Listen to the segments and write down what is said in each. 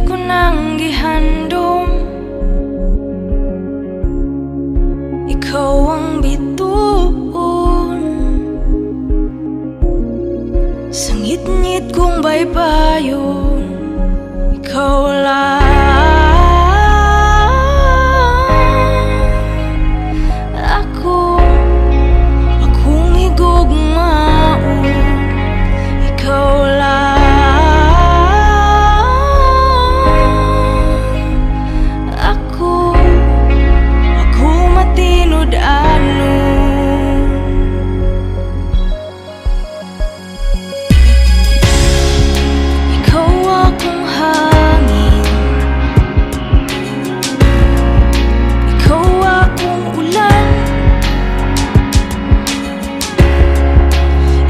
ko nang gihandom. Ikaw ang bituon sa ngit-ngit kong baybayon. Ikaw lang akong higugmaon. Ikaw lang ako matinod-anon. Ikaw akong hangin, ikaw akong ulan,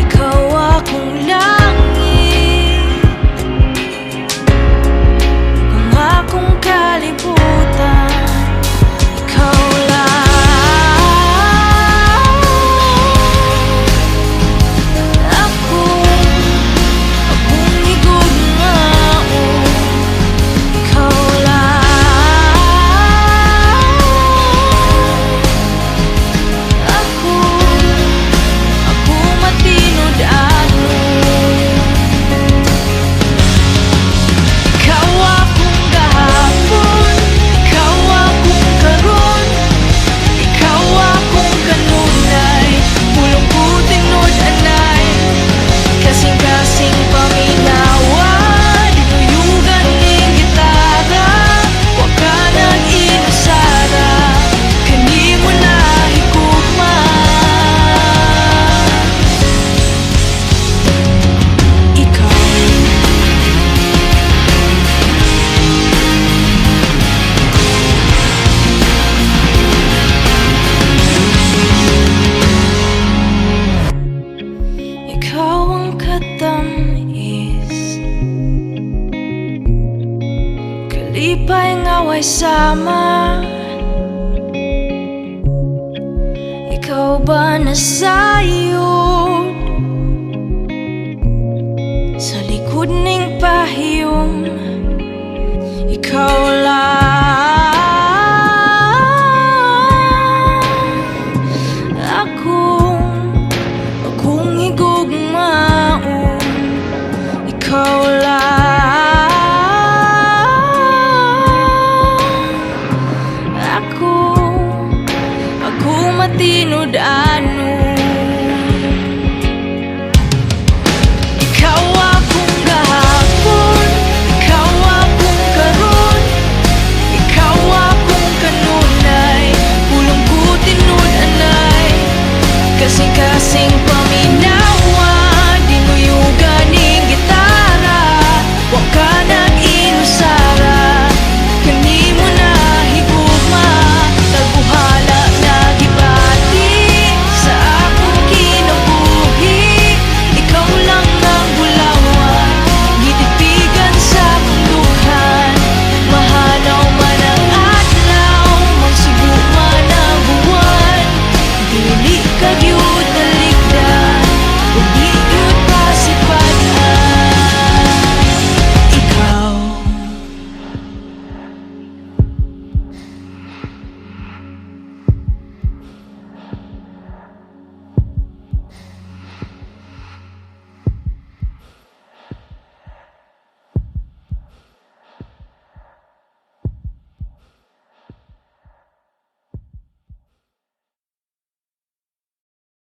ikaw akong langit, ang akong kalibutan. Ikaw lang akong higugmaon. Ikaw lang ako matinod-anon. Ikaw akong gahapon, ikaw akong karon, ikaw akong kanunay, pulong ko tinod-anay, kasing-kasing paminawa, dinuyugan ning gitara, wa ka nang inusara, kanimo na higugma. Ikaw Ikaw ang katamis, kalipay nga way sama. Ikaw ba nasayod sa likod ning pahiyom? Ikaw lang